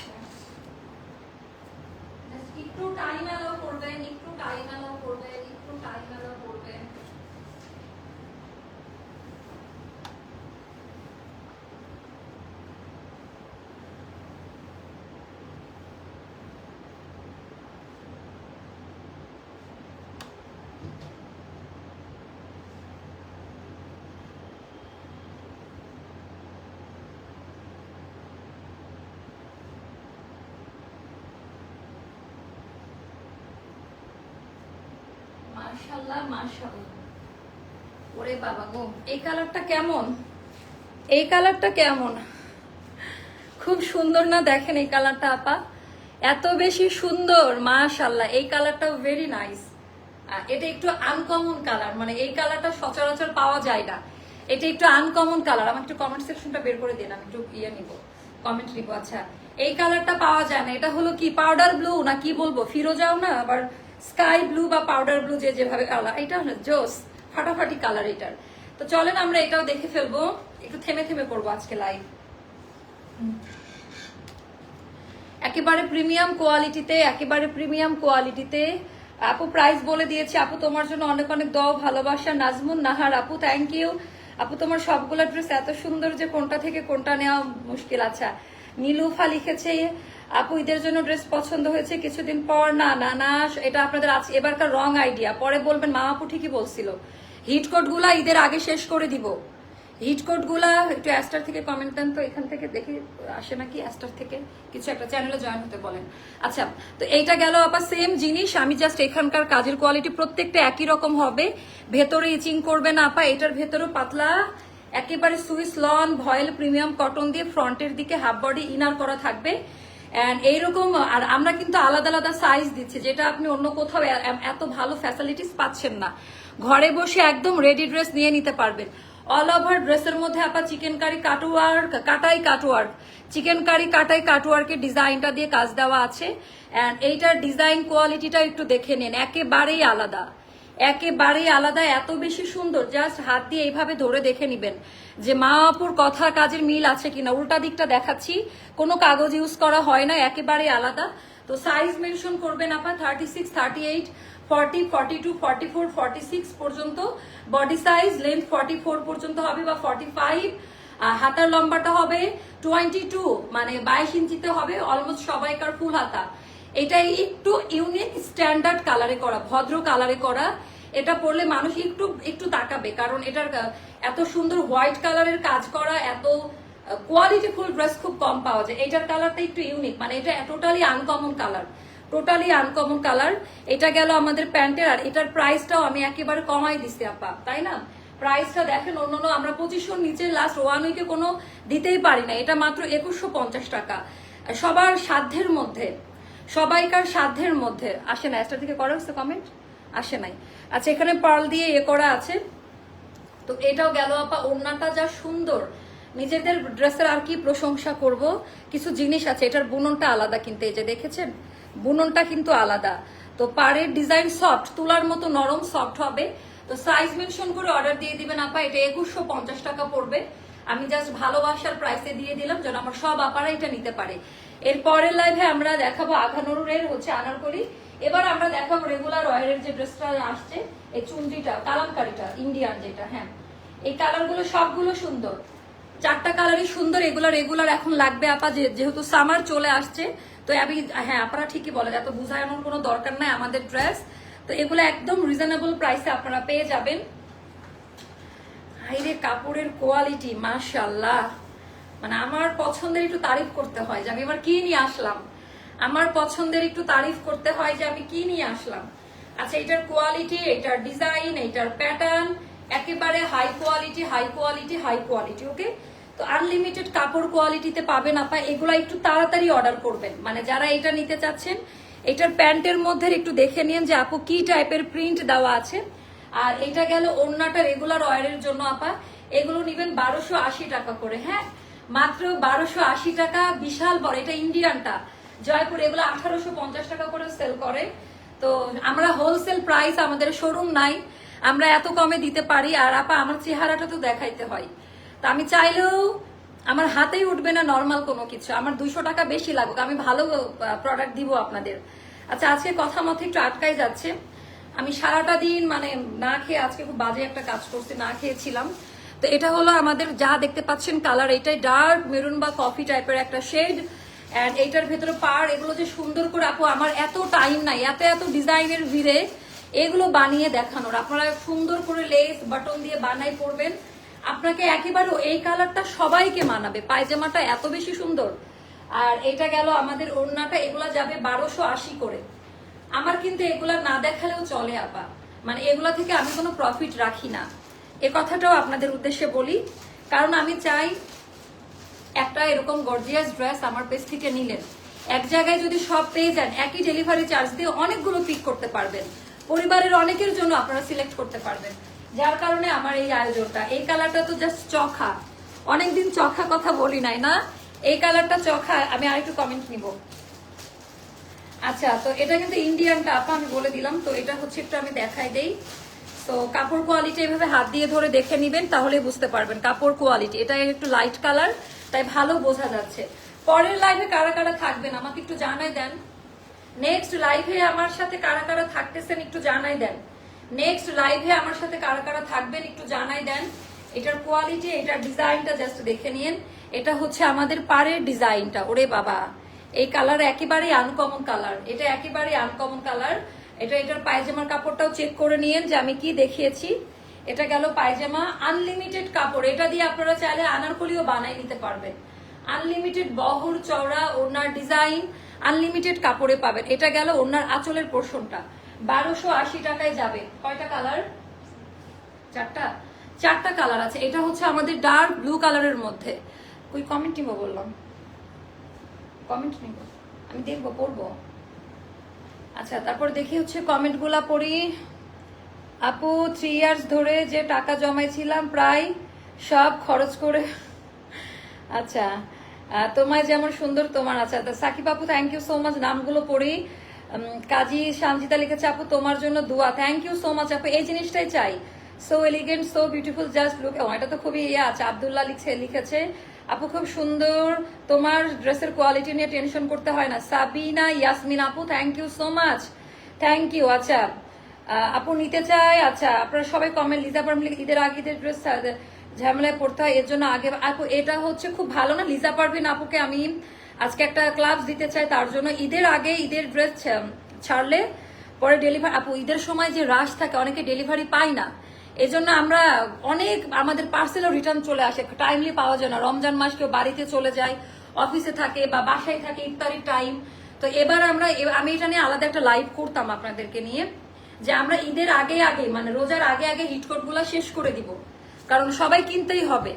একটু টাইম অ্যালাউ করবেন, একটু টাইম অ্যালাউ করবেন, একটু টাইম অ্যালাউ করবেন। মাশাআল্লাহ মাশাআল্লাহ, ওরে বাবা গো, এই কালারটা কেমন, এই কালারটা কেমন, খুব সুন্দর না? দেখেন এই কালারটা আপা, এত বেশি সুন্দর, মাশাআল্লাহ। এই কালারটাও ভেরি নাইস। এটা একটু আনকমন কালার, মানে এই কালারটা সচরাচর পাওয়া যায় না, এটা একটু আনকমন কালার। আমার একটু কমেন্ট সেকশনটা বের করে দিন, আমি একটু নিব, কমেন্ট নিব। আচ্ছা এই কালারটা পাওয়া যায় না, এটা হলো কি পাউডার ব্লু না কি বলবো, ফিরোজাও না আবার স্কাই ব্লু বা পাউডার ব্লু, যেভাবে কালার, এটা জোস ফাটাফাটি কালার এটার। তো চলেন আমরা এটাও দেখে ফেলবো, একটু থেমে করবো আজকে লাইভ। একেবারে প্রিমিয়াম কোয়ালিটিতে, একেবারে প্রিমিয়াম কোয়ালিটিতে। আপু প্রাইস বলে দিয়েছি, আপু তোমার জন্য অনেক অনেক দোয়া ভালোবাসা। নাজমুন নাহার আপু থ্যাংক ইউ আপু, তোমার সবগুলো ড্রেস এত সুন্দর যে কোনটা থেকে কোনটা নেওয়া মুশকিল। আচ্ছা নীলুফা লিখেছে আপু ঈদের জন্য ড্রেস পছন্দ হয়েছে কিছুদিন পর। না না না, এটা আপনাদের আছে এবারকার রং আইডিয়া, পরে বলবেন মা আপু ঠিকই বলছিল। হিট কোড গুলা ঈদের আগে শেষ করে দিব, হিট কোড গুলা। একটু অ্যাস্টার থেকে কমেন্ট দেন তো, এখান থেকে দেখি আসে নাকি, অ্যাস্টার থেকে কিছু একটা চ্যানেলে জয়েন হতে বলেন। আচ্ছা তো এইটা গেল আপা সেম জিনিস, আমি জাস্ট এখানকার কাজের কোয়ালিটি প্রত্যেকটা একই রকম হবে, ভেতরে ইচিং করবে না আপা। এটার ভেতরেও পাতলা একেবারে সুইস লন ভয়েল প্রিমিয়াম কটন দিয়ে ফ্রন্টের দিকে হাফ বডি ইনার করা থাকবে। এন্ড এইরকম, আর আমরা কিন্তু আলাদা আলাদা সাইজ দিচ্ছি, যেটা আপনি অন্য কোথাও এত ভালো ফ্যাসিলিটিস পাচ্ছেন না। ঘরে বসে একদম রেডি ড্রেস নিয়ে নিতে পারবেন। অল ওভার ড্রেসের মধ্যে আপনার chikankari cutwork, cutwork, chikankari কাটওয়ার্কের ডিজাইনটা দিয়ে কাজ দেওয়া আছে। এন্ড এইটার ডিজাইন কোয়ালিটিটা একটু দেখে নিন, একেবারেই আলাদা, একেবারেই আলাদা, এত বেশি সুন্দর। জাস্ট হাত দিয়ে এইভাবে ধরে দেখে নিবেন যে মা আপুর কথা কাজের মিল আছে কিনা। উল্টা দিকটা দেখাচ্ছি, কোনো কাগজ ইউজ করা হয় না, একেবারেই আলাদা। তো সাইজ মেনশন করবেন আপা 36, 38, 40, 42, 44, 46 পর্যন্ত বডি সাইজ, লেন্থ 44 পর্যন্ত হবে বা 45। হাতার লম্বাটা হবে 22, মানে 22 ইঞ্চিতে হবে, অলমোস্ট সবাইকার ফুল হাতা। এটাই একটু ইউনিক স্ট্যান্ডার্ড কালারে করা, ভদ্র কালারে করা। এটা পরলে মানুষ একটু একটু তাকাবে, কারণ এটার এত সুন্দর হোয়াইট কালারের কাজ করা, এত কোয়ালিটিফুল ড্রেস খুব কম পাওয়া যায়। এটার কালারটা একটু ইউনিক, মানে এটা totally uncommon colour, totally uncommon colour. এটা গেল আমাদের প্যান্টের। আর এটার প্রাইসটাও আমি একেবারে কমাই দিচ্ছি আপা, তাই না? প্রাইসটা দেখেন, অন্যান্য আমরা 2500 নিচে লাস্ট 1 উইকে কোনো দিতেই পারি না, এটা মাত্র 2150 টাকা। সবার সাধ্যের মধ্যে, সবাইকার সাধ্যের মধ্যে। আসে না একটা থেকে করা হচ্ছে কমেন্ট, আসে নাই। আচ্ছা, এখানে পার্ল দিয়ে করা আছে। তো এটাও গেল আপা। ওড়নাটা যা সুন্দর, নিজেদের ড্রেসের আর কি প্রশংসা করব। কিছু জিনিস আছে, এটার বুননটা আলাদা, কিন্তু এই যে দেখেছেন বুননটা কিন্তু আলাদা। তো পাড়ের ডিজাইন সফট, তুলার মতো নরম সফট হবে। তো সাইজ মেনশন করে অর্ডার দিয়ে দিবেন আপা। এটা 2150 টাকা পড়বে। আমি জাস্ট ভালোবাসার প্রাইসে দিয়ে দিলাম, যেন আমার সব আপারা এটা নিতে পারে। এর পরের লাইভে আমরা দেখাবো আঘানুরের হচ্ছে আনারকলি। এবার আমরা দেখাবো রেগুলার ওয়ারের যে ড্রেসটা আসছে, এই চুনরিটা, কালামকারিটা, ইন্ডিয়ান যেটা। হ্যাঁ, এই কালারগুলো সবগুলো সুন্দর, 4টা কালারই সুন্দর। এগুলো রেগুলার এখন লাগবে আপা, যেহেতু সামার চলে আসছে। তো আমি, হ্যাঁ আপনারা ঠিকই বলেন, এত বুঝানোর কোনো দরকার নাই আমাদের ড্রেস। তো এগুলো একদম রিজনেবল প্রাইসে আপনারা পেয়ে যাবেন। হাইরে কাপড়ের কোয়ালিটি মাশাআল্লাহ, মানে আমার পছন্দের একটু তারিফ করতে হয় যে আমি এবার কি নিয়ে আসলাম। আমার পছন্দের একটু তারিফ করতে হয় যে আমি কি নিয়ে আসলাম। আচ্ছা, এটার কোয়ালিটি, এটার ডিজাইন, এটার প্যাটার্ন একেবারে high quality, high quality, high quality. Okay, তো আনলিমিটেড কাপড় কোয়ালিটিতে পাবেন আপা। এগুলা একটু তাড়াতাড়ি অর্ডার করবেন, মানে যারা এটা নিতে চাচ্ছেন। এটার প্যান্টের মধ্যে একটু দেখে নিন যে আপু কি টাইপের প্রিন্ট দেওয়া আছে। আর এটা গেল ওড়নাটা রেগুলার ওয়ারের জন্য আপা। এগুলো নিবেন 1280 টাকা করে। হ্যাঁ, মাত্র 1280 টাকা, বিশাল বড়। এটা ইন্ডিয়ানটা জয়পুর, এগুলো 1850 টাকা করে সেল করে। তো আমরা হোলসেল প্রাইস, আমাদের শোরুম নাই, আমরা এত কমে দিতে পারি। আর আপা আমার চেহারাটা তো দেখাইতে হয়, তা আমি চাইলেও আমার হাতেই উঠবে না নর্মাল কোনো কিছু। আমার 200 টাকা বেশি লাগুক, আমি ভালো প্রোডাক্ট দিব আপনাদের। আচ্ছা, আজকে কথা মতো একটু আটকাই যাচ্ছে। আমি সারাটা দিন মানে না খেয়ে, আজকে খুব বাজে একটা কাজ করছি, না খেয়েছিলাম। তো এটা হলো আমাদের যা দেখতে পাচ্ছেন কালার, এটাই ডার্ক মেরুন বা কফি টাইপের একটা শেড। এন্ড এইটার ভেতরে পার, এগুলো যে সুন্দর করে আপু, আমার এত টাইম নাই এত এত ডিজাইনের ভিড়ে এগুলো বানিয়ে দেখানোর। আপনারা সুন্দর করে লেস বাটন দিয়ে বানাই পড়বেন, আপনাকে একেবারে এই কালারটা সবাইকে মানাবে। পায়জামাটা এত বেশি সুন্দর। আর এটা গেল আমাদের ওড়নাটা, এগুলা যাবে 1280 করে। আমার কিন্তু এগুলা না দেখালেও চলে আপা, মানে এগুলা থেকে আমি কোনো প্রফিট রাখি না, এ কথাটাও আপনাদের উদ্দেশ্যে বলি। কারণ আমি চাই একটা এরকম গর্জিয়াস ড্রেস আমার পেজ থেকে নিলেন, এক জায়গায় যদি সব পেয়ে যান, একই ডেলিভারি চার্জ দিয়ে অনেকগুলো পিক করতে পারবেন, পরিবারের অনেকের জন্য আপনারা সিলেক্ট করতে পারবেন। যার কারণে আমার এই আয়োজনটা। এই কালারটা তো জাস্ট চখা, অনেকদিন চখা কথা বলি নাই না, এই কালারটা চখা। আমি আরেকটু কমেন্ট নিব। আচ্ছা, তো এটা কিন্তু ইন্ডিয়ানটা আপা, আমি বলে দিলাম। তো এটা হচ্ছে একটু আমি দেখাই দেই। তো কাপড় কোয়ালিটি এভাবে হাত দিয়ে ধরে দেখে নিবেন, তাহলে বুঝতে পারবেন কাপড় কোয়ালিটি। এটা একটু লাইট কালার, তাই ভালো বোঝা যাচ্ছে। পরের লাইভে কারা কারা থাকবেন আমাকে একটু জানাই দেন। নেক্সট লাইভে আমার সাথে কারা কারা থাকতেছেন একটু জানাই দেন। নেক্সট লাইভে আমার সাথে কারা কারা থাকবেন একটু জানাই দেন। এটার কোয়ালিটি, এটার ডিজাইনটা জাস্ট দেখে নিন। এটা হচ্ছে আমাদের পাড়ের ডিজাইনটা। ওরে বাবা, এই কালার একেবারেই আনকমন কালার, এটা একেবারেই আনকমন কালার। এটার পায়জামার কাপড়টাও চেক করে নিয়েন যে আমি কি দেখিয়েছি। এটা গেল পায়জামা, আনলিমিটেড কাপড়। এটা দিয়ে আপনারা চাইলে আনারকলিও বানাই নিতে পারবেন। আনলিমিটেড বহর চওড়া ওড়নার ডিজাইন, আনলিমিটেড কাপড়ে পাবেন। এটা গেল ওড়নার আঁচলের পোর্শনটা, 1280 টাকায় যাবে। কয়টা কালার? চারটা কালার আছে। এটা হচ্ছে আমাদের ডার্ক ব্লু কালারের মধ্যে। ওই কমেন্ট নিব, বললাম কমেন্ট নিব, আমি দেখবো, পড়বো। আচ্ছা, তারপর দেখি হচ্ছে কমেন্ট গুলা পড়ি। আপু 3 ইয়ার্স ধরে যে টাকা জমাইছিলাম প্রায় সব খরচ করে। আচ্ছা, তোমায় যেমন সুন্দর তোমার। আচ্ছা, সাকিব আপু থ্যাংক ইউ সো মাচ। নামগুলো পড়ি। কাজী সানজিদা লিখেছে আপু তোমার জন্য দোয়া। থ্যাংক ইউ সো মাচ আপু, এই জিনিসটাই চাই। So elegant, so beautiful, just look. এটা তো খুবই ইয়ে আছে। আব্দুল্লাহ লিখেছে আপু খুব সুন্দর, তোমার ড্রেসের কোয়ালিটি নিয়ে টেনশন করতে হয় না। সাবিনা ইয়াসমিন আপু thank you so much, thank you. আচ্ছা, আপু নিতে চাই। আচ্ছা, আপনারা সবাই কমেন্ট। লিজা পারভিন ঈদের আগে ঈদের ড্রেস ঝামেলায় পড়তে হয়, এর জন্য আগে। আপু এটা হচ্ছে খুব ভালো না, লিজা পারভিন আপুকে আমি আজকে একটা ক্লাস দিতে চাই তার জন্য। ঈদের আগে ঈদের ড্রেস ছাড়লে পরে ডেলিভারি, আপু ঈদের সময় যে রাশ থাকে অনেকে ডেলিভারি পায় না, এজন্য আমরা অনেক আমাদের পার্সেলও রিটার্ন চলে আসে, টাইমলি পাওয়া যায় না। রমজান মাস কেউ বাড়িতে চলে যায়, অফিসে থাকে বা বাসায় থাকে, ইফতারির টাইম। তো এবার আমি এটা নিয়ে আলাদা একটা লাইভ করতাম আপনাদেরকে নিয়ে, যে আমরা ঈদের আগে আগে মানে রোজার আগে আগে হিটকোট গুলা শেষ করে দিব, কারণ সবাই কিনতেই হবে।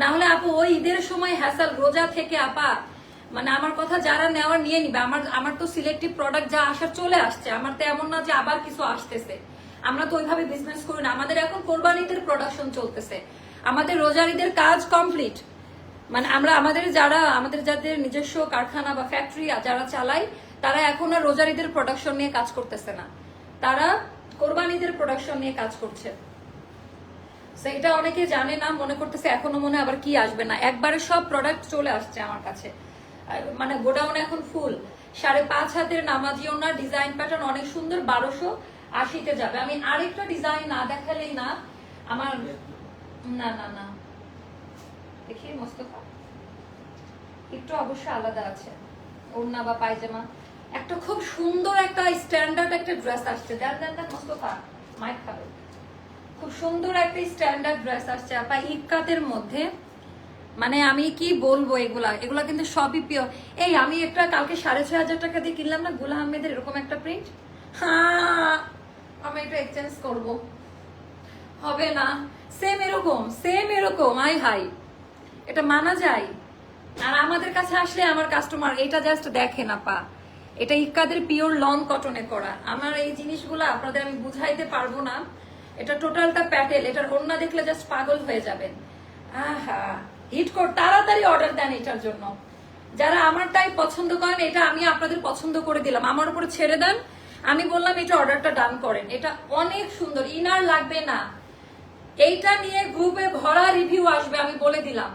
না হলে আপু ওই ঈদের সময় হ্যাসাল রোজা থেকে আপা, মানে আমার কথা যারা নেওয়ার নিয়ে নিবে। আমার তো সিলেক্টিভ প্রোডাক্ট যা আসার চলে আসছে, আমার তো এমন না যে আবার কিছু আসতেছে। আমরা তো ওইভাবে বিজনেস করি না, আমাদের এখন কোরবান ঈদের প্রোডাকশন চলতেছে, আমাদের রোজার ঈদের কাজ কমপ্লিট। মানে আমাদের যাদের নিজস্ব কারখানা বা ফ্যাক্টরি যারা চালাই, তারা এখন আর রোজার ঈদের প্রোডাকশন নিয়ে কাজ করতেছে না, তারা কোরবান ঈদের প্রোডাকশন নিয়ে কাজ করছে। এটা অনেকে জানে না, মনে করতেছে এখনো মনে আবার কি আসবে না, একবারে সব প্রোডাক্ট চলে আসছে আমার কাছে। মানে গোডাউন এখন ফুল। 5.5 হাতের নামাজি ওনার ডিজাইন প্যাটার্ন অনেক সুন্দর, 1280-তে যাবে। আমি আরেকটা ডিজাইন না দেখালেই না আমার, না না না দেখি মোস্তফা একটু অবশ্যই আলাদা আছে ওড়না বা পায়জামা। একটা খুব সুন্দর একটা স্ট্যান্ডার্ড একটা ড্রেস আসছে, দেন দেন দেন মোস্তফা, মাইক খাবে। খুব সুন্দর একটা স্ট্যান্ডার্ড ড্রেস আসছে আপা ইক্কাতের মধ্যে। মানে আমি কি বলবো, এগুলা কিন্তু সবই পিওর। এই আমি একটা কালকে 6,500 টাকা দিয়ে কিনলাম না গুল আহমেদের এরকম একটা প্রিন্ট, হ্যাঁ আমি এটা এক্সচেঞ্জ করব, হবে না? সেম এরকম আই হাই, এটা মানা যায়? আর আমাদের কাছে আসলে আমার কাস্টমার এটা জাস্ট দেখেন আপা, এটা ইক্কাদের পিওর লং কটনে করা। আমার এই জিনিসগুলো আপনাদের আমি বুঝাইতে পারবো না। এটা টোটালটা প্যাটেল, এটার ওড়না দেখলে জাস্ট পাগল হয়ে যাবেন। আহা হিট কোড, তাড়াতাড়ি অর্ডার দেন এটার জন্য। যারা আমারটাই পছন্দ করেন, এটা আমি আপনাদের পছন্দ করে দিলাম, আমার উপরে ছেড়ে দেন। আমি বললাম এটা অর্ডারটা ডান করেন, এটা অনেক সুন্দর, ইনার লাগবে না। এইটা নিয়ে গ্রুপে ভরা রিভিউ আসবে, আমি বলে দিলাম।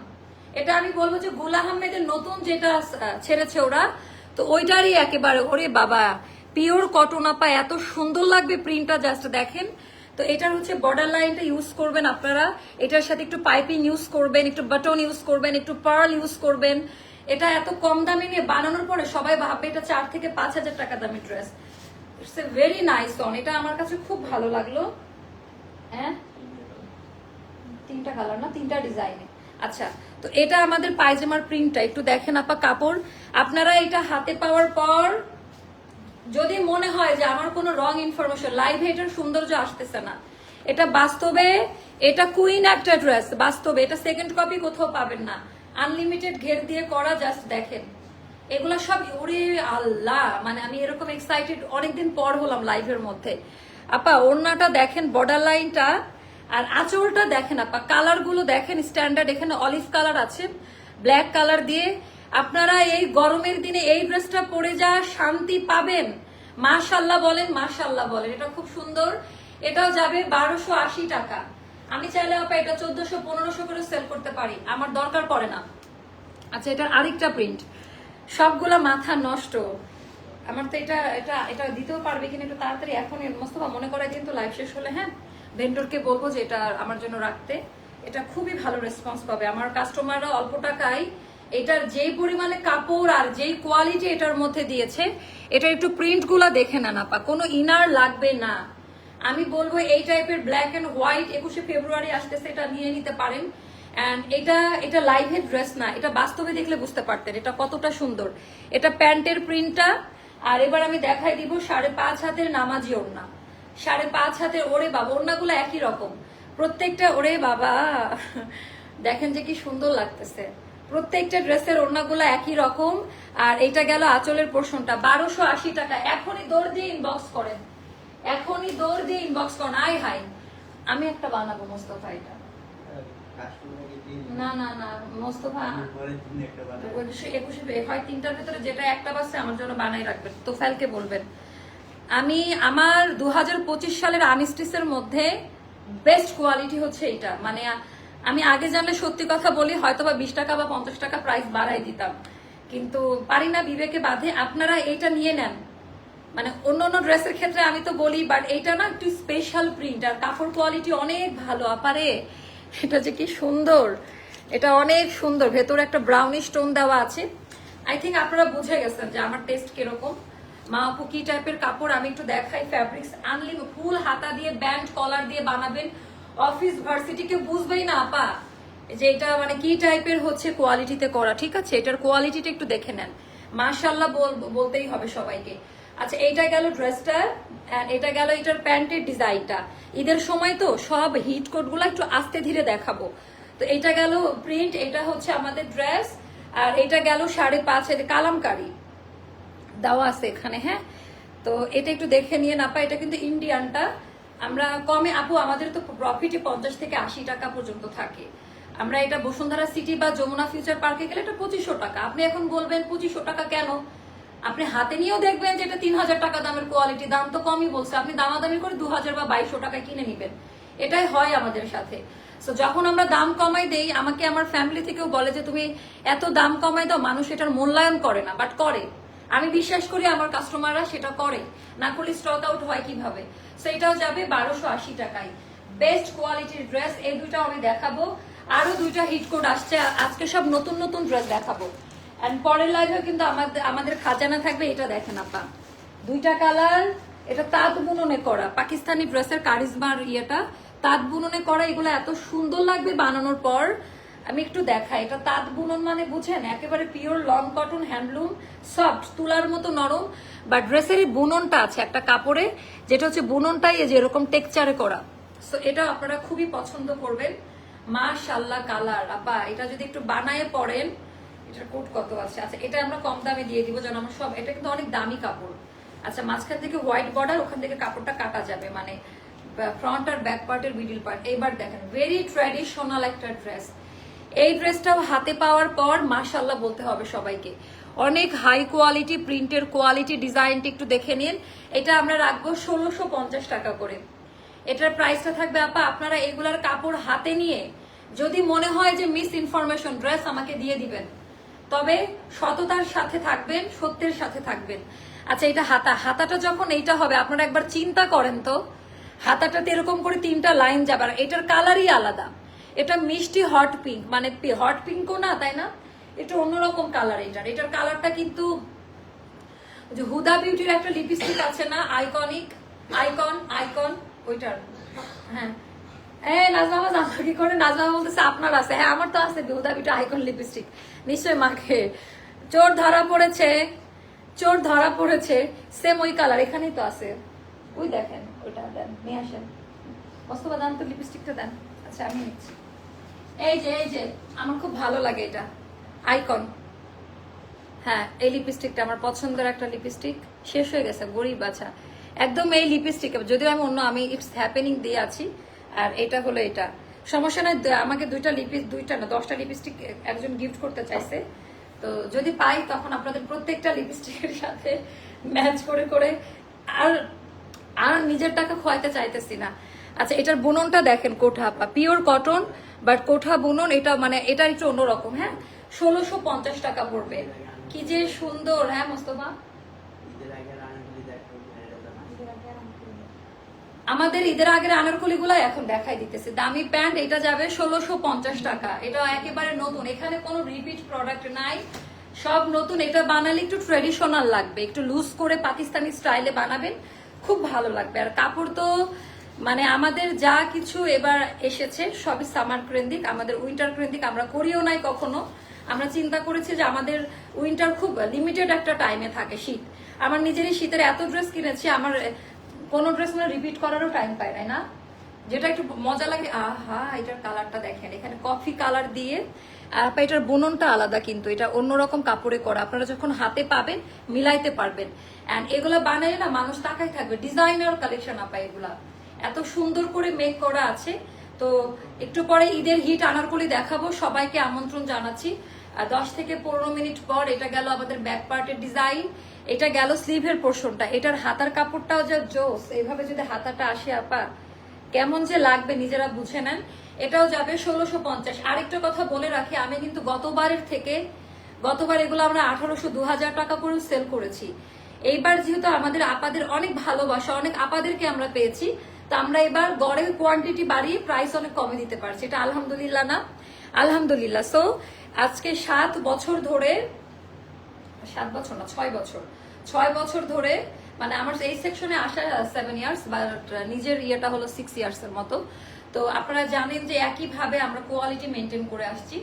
এটা আমি বলবো যে গুল আহমেদের নতুন যেটা ছেড়েছে ওরা, তো ওইটারই একেবারে ওরে বাবা পিওর কটন আপা, এত সুন্দর লাগবে প্রিন্টটা, জাস্ট দেখেন। তো এটার হচ্ছে বর্ডার লাইনটা ইউজ করবেন আপনারা, এটার সাথে একটু পাইপিং ইউজ করবেন, একটু বাটন ইউজ করবেন, একটু পার্ল ইউজ করবেন। এটা এত কম দামে নিয়ে বানানোর পরে সবাই ভাববে এটা 4 থেকে 5,000 টাকা দামি dress. It's a very nice on, এটা আমার কাছে খুব ভালো লাগলো। হ্যাঁ 3টা কালার না 3টা ডিজাইনে। আচ্ছা, তো এটা আমাদের পায়জামার প্রিন্টটা একটু দেখেন আপা, কাপড় আপনারা এটা হাতে পাওয়ার পর যদি মনে হয় যে আমার কোনো রং ইনফরমেশন, লাইভে এটার সৌন্দর্য আসতেছে না, এটা বাস্তবে এটা কুইন একটা ড্রেস, বাস্তবে এটা সেকেন্ড কপি কোথাও পাবেন না। আনলিমিটেড ঘের দিয়ে করা, জাস্ট দেখেন এগুলা সব। ওরে আল্লাহ, মানে আমি এরকম এক্সাইটেড অনেকদিন পর হলাম লাইভের মধ্যে। আপা ওড়নাটা দেখেন, বর্ডার লাইনটা আর আঁচলটা দেখেন আপা, কালার গুলো দেখেন স্ট্যান্ডার্ড। এখানে অলিভ কালার আছে ব্ল্যাক কালার দিয়ে। আপনারা এই গরমের দিনে এই ড্রেসটা পরে যা শান্তি পাবেন, মাশাআল্লাহ বলেন, মাশাআল্লাহ বলেন। এটা খুব সুন্দর, এটাও যাবে 1280 টাকা। আমি চাইলে আপা এটা 1400-1500 করে সেল করতে পারি, আমার দরকার পড়ে না। আচ্ছা, এটা আরেকটা প্রিন্ট, সবগুলা মাথা নষ্ট। আমার তো এটা এটা এটা দিতেও পারবে কিনা একটু তাড়াতাড়ি এখনই মোস্তফা মনে করাই, কিন্তু লাইভ শেষ হলে হ্যাঁ ভেন্ডরকে বলবো যে এটা আমার জন্য রাখতে। এটা খুবই ভালো রেসপন্স পাবে আমার কাস্টমাররা, অল্প টাকায় এটার যেই পরিমাণে কাপড় আর যেই কোয়ালিটি এটার মধ্যে দিয়েছে, এটা একটু প্রিন্ট গুলা দেখে নেন আপা, কোনো ইনার লাগবে না। আমি বলবো এই টাইপের ব্ল্যাক এন্ড হোয়াইট 21শে ফেব্রুয়ারি আসতেছে, এটা নিয়ে নিতে পারেন। এন্ড এটা লাইভের ড্রেস না, এটা বাস্তবে দেখলে বুঝতে পারতেন এটা কতটা সুন্দর। এটা প্যান্টের প্রিন্টটা। আর এবার আমি দেখাই দিব 5.5 হাতের নামাজি ওড়না, 5.5 হাতের। ওরে বাবা ওড়নাগুলো একই রকম প্রত্যেকটা, ওরে বাবা দেখেন যে কি সুন্দর লাগতেছে। প্রত্যেকটা ড্রেসের ওড়নাগুলো একই রকম। আর এটা গেল আঁচলের পোর্শনটা, 1280 টাকা। এখনই দৌড় দিয়ে ইনবক্স করেন, এখনই দৌড় দিয়ে ইনবক্স করেন। আই হাই, আমি একটা বানাবো মোস্তফা, এটা না না না মোস্তফা 21শে হয় 3টার ভিতরে যেটা একটা বাজছে আমার জন্য বানাই রাখবেন, তোফাইলকে বলবেন। আমি আমার 2025 সালের আমিস্টিসের মধ্যে বেস্ট কোয়ালিটি হচ্ছে এটা। মানে আমি আগে জানলে সত্যি কথা বলি হয়তোবা 20 টাকা বা 50 টাকা প্রাইস বাড়াই দিতাম, কিন্তু পারি না, বিবেকে বাধে। আপনারা এইটা নিয়ে নেন, মানে অন্য ড্রেসের ক্ষেত্রে আমি তো বলি, বাট এইটা না একটু স্পেশাল প্রিন্ট আর কাপড় কোয়ালিটি অনেক ভালো আপারে। এটা যে কি সুন্দর, এটা অনেক সুন্দর। ভেতরে একটা ব্রাউনিশ টোন দেওয়া আছে। আই থিঙ্ক আপনারা বুঝে গেছেন যে আমার টেস্ট কিরকম। মা আপু কি টাইপের কাপড় আমি একটু দেখাই। ফ্যাব্রিক্স আনলি ফুল হাতা দিয়ে ব্যান্ড কলার দিয়ে বানাবেন, অফিস ভার্সিটি কেউ বুঝবেই না আপা যে এটা মানে কি টাইপের হচ্ছে কোয়ালিটিতে করা। ঠিক আছে, এটার কোয়ালিটিটা একটু দেখে নেন, মাশাআল্লাহ বলতেই হবে সবাইকে। আচ্ছা এইটা গেল ড্রেসটা, এটা গেল এটার প্যান্টের ডিজাইনটা। ঈদের সময় তো সব হিট কোট গুলা একটু আস্তে ধীরে দেখাবো। তো এটা গেল প্রিন্ট, এটা হচ্ছে আমাদের ড্রেস, আর এটা গেল 5.5 কালামকারি দেওয়া আছে এখানে। হ্যাঁ, তো এটা একটু দেখে নিয়ে না পা, এটা কিন্তু ইন্ডিয়ানটা। আমরা কমে আপু, আমাদের তো প্রফিটে 50 থেকে 80 টাকা পর্যন্ত থাকে। আমরা এটা বসুন্ধরা সিটি বা যমুনা ফিউচার পার্কে গেলে এটা 2500 টাকা। আপনি এখন বলবেন 2500 টাকা কেন, আপনি হাতে নিয়েও দেখবেন যে এটা 3000 টাকা দামের কোয়ালিটি, দাম তো কমই বলছে, আপনি দামাদামি করে 2000 বা 2200 টাকায় কিনে নিবেন। এটাই হয় আমাদের সাথে। সো যখন আমরা দাম কমাই দেই, আমাকে আমার ফ্যামিলি থেকেও বলে যে তুমি এত দাম কমাই দাও, মানুষ এটার মূল্যায়ন করে না, বাট করে। আমি বিশ্বাস করি আমার কাস্টমাররা সেটা করে, না করলে স্টক আউট হয় কিভাবে। সো এটাও যাবে 1280 টাকায়, বেস্ট কোয়ালিটির ড্রেস। এই দুইটাও আমি দেখাবো, আরো দুইটা হিট কোড আসছে আজকে, সব নতুন নতুন ড্রেস দেখাবো। এন্ড পরের লাইভেও কিন্তু আমাদের খাজানা থাকবে। এটা দেখেন আপা, দুইটা কালার, এটা তাঁত বুননে করা পাকিস্তানি ড্রেসের কারিজমার ইয়েটা তাঁত বুননে করা। এগুলো এত সুন্দর লাগবে বানানোর পর। আমি একটু দেখাই, এটা তাঁত বুনন মানে বুঝেন, একেবারে pure long cotton handloom, soft তুলার মতো নরম। বা ড্রেসের বুননটা আছে একটা কাপড়ে, যেটা হচ্ছে বুননটাই যে এরকম টেক্সচারে করা। সো এটা আপনারা খুবই পছন্দ করবেন। মাশাআল্লাহ কালার আপা, এটা যদি একটু বানায় পরেন। এটার কোট কত আছে? আচ্ছা এটা আমরা কম দামে দিয়ে দিব, যেন আমার সব, এটা কিন্তু অনেক দামি কাপড়। আচ্ছা মাঝখান থেকে হোয়াইট বর্ডার, ওখান থেকে কাপড়টা কাটা যাবে, মানে ফ্রন্ট আর ব্যাক পার্টের মিডল পার্ট। এইবার দেখেন ভেরি ট্র্যাডিশনাল একটা ড্রেস। এই ড্রেসটাও হাতে পাওয়ার পর মাশাআল্লাহ বলতে হবে সবাইকে, অনেক হাই কোয়ালিটি, প্রিন্টের কোয়ালিটি, ডিজাইনটা একটু দেখে নিন। এটা আমরা রাখবো 1650 টাকা করে। এটার প্রাইসটা থাকবে আপা, আপনারা এগুলার কাপড় হাতে নিয়ে যদি মনে হয় যে মিস ইনফরমেশন ড্রেস আমাকে দিয়ে দিবেন, তবে সততার সাথে থাকবেন, সত্যের সাথে থাকবেন। আচ্ছা এটা হাতাটা যখন এইটা হবে, আপনারা একবার চিন্তা করেন তো, হাতাটাতে এরকম করে 3টা লাইন যাবে, আর এটার কালারই আলাদা। এটা মিষ্টি হট পিঙ্ক, মানে হট পিঙ্কও না, তাই না, এটা অন্যরকম কালার। এটার কালারটা কিন্তু যে হুদা বিউটির একটা লিপস্টিক আছে না, আইকন ওইটার। হ্যাঁ নাজমা জানতো কি করে, নাজমা বলতেছে আপনার আছে। হ্যাঁ আমার তো আছে হুদা বিউটি আইকন লিপস্টিক, নিশ্চয় মাখে। চোর ধরা পড়েছে, সেম ওই কালার এখানেই তো আছে, ওই দেখেন ওইটা দেন, নিয়ে আসেন। মোস্তফা দান তো লিপস্টিকটা দেন। আচ্ছা আমি নিচ্ছি। এই যে আমার খুব ভালো লাগে এটা, আইকন। হ্যাঁ এই লিপস্টিকটা আমার পছন্দের একটা লিপস্টিক, শেষ হয়ে গেছে গরিব। আচ্ছা একদম এই লিপস্টিক, যদিও আমি ইটস হ্যাপেনিং দিয়ে আছি। আর এটা হলো, এটা সমস্যা নয়, আমাকে 2টা না 10টা লিপস্টিক একজন গিফট করতে চাইছে। তো যদি পাই তখন আপনাদের প্রত্যেকটা লিপস্টিকের সাথে ম্যাচ করে করে, আর নিজের টাকা খোয়াইতে চাইতেছি না। আচ্ছা এটার বুননটা দেখেন, কোঠা পিওর কটন, বাট কোঠা বুনন। এটা মানে এটা একটু অন্যরকম। হ্যাঁ 1650 টাকা পড়বে, কি যে সুন্দর। হ্যাঁ মোস্তফা, আমাদের ঈদের আগের আনারকলি গুলা এখন দেখাই দিতেছে। দামি প্যান্ট, এটা যাবে 1650 টাকা। এটা একেবারে নতুন, এখানে কোনো রিপিট প্রোডাক্ট নাই, সব নতুন। এটা বানালে একটু ট্রেডিশনাল লাগবে, একটু লুজ করে পাকিস্তানি স্টাইলে বানাবেন, খুব ভালো লাগবে। আর কাপড় তো মানে আমাদের যা কিছু এবার এসেছে সবই সামার কেন্দ্রিক, আমাদের উইন্টার কেন্দ্রিক আমরা করিও নাই কখনো। আমরা চিন্তা করেছি যে আমাদের উইন্টার খুব লিমিটেড একটা টাইমে থাকে, শীত। আমার নিজেরই শীতের এত ড্রেস কিনেছি, আমার কোনো ড্রেস মানে রিপিট করারও টাইম পাই না। যেটা একটু মজা লাগে, আহা এটার কালারটা দেখেন, এখানে কফি কালার দিয়ে। এটার বুননটা আলাদা, কিন্তু এটা অন্যরকম কাপড়ে করা। আপনারা যখন হাতে পাবেন মিলাইতে পারবেন। এন্ড এগুলা বানালে না মানুষ তাকাই থাকবে, ডিজাইনার কালেকশন আপা এগুলা এত সুন্দর করে মেক করা আছে। তো একটু পরে ঈদের হিট আনারকলি দেখাবো, সবাইকে আমন্ত্রণ জানাচ্ছি। 10 থেকে 15 মিনিট পর এটা গেল আমাদের ব্যাক পার্টের ডিজাইন, এটা গেল স্লিভের পোর্শনটা। এটার হাতার কাপড়টাও যা জোস, এইভাবে যদি হাতাটা আসে আপা কেমন যে লাগবে নিজেরা বুঝে নেন। এটাও যাবে 1650। আরেকটা কথা বলে রাখি, আমি কিন্তু গতবার এগুলো আমরা 1800-2000 টাকা করে সেল করেছি। এইবার যেহেতু আমাদের আপাদের অনেক ভালোবাসা, অনেক আপাদেরকে আমরা পেয়েছি, তো আমরা এবার গড়ের কোয়ান্টিটি বাড়িয়ে প্রাইস অনেক কমে দিতে পারছি। এটা আলহামদুলিল্লাহ না, আলহামদুলিল্লাহ। সো আজকে 7 বছর ধরে, 7 বছর না 6 বছর 6 বছর ধরে, মানে আমার এই সেকশনে আসা 7 ইয়ার্স, বাট নিজের ইয়েটা হলো 6 ইয়ার্স এর মতো। তো আপনারা জানেন যে একইভাবে আমরা কোয়ালিটি মেনটেন করে আসছি।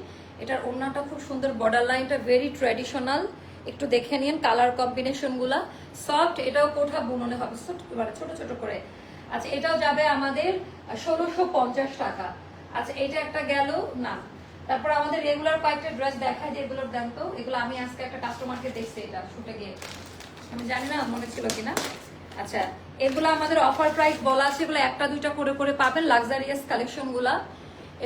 এটার ওড়নাটা খুব সুন্দর, বর্ডার লাইনটা ভেরি ট্র্যাডিশনাল, একটু দেখে নিন কালার কম্বিনেশন গুলা সফট। এটাও কোঠা বুননে হবে ছোট ছোট করে। আচ্ছা এটাও যাবে আমাদের 1650 টাকা। আচ্ছা এটা একটা গেল না। তারপর আমাদের রেগুলার কয়েকটা ড্রেস দেখায় যে এগুলোর দাম, তো এগুলো আমি আজকে একটা কাস্টমারকে দেখছি এটা শুটে গিয়ে, আমি জানি না মনে ছিল কিনা। আচ্ছা এগুলো আমাদের অফার প্রাইস বলা আছে, এগুলো একটা দুইটা করে করে পাবেন লাক্সারিয়াস কালেকশন গুলা।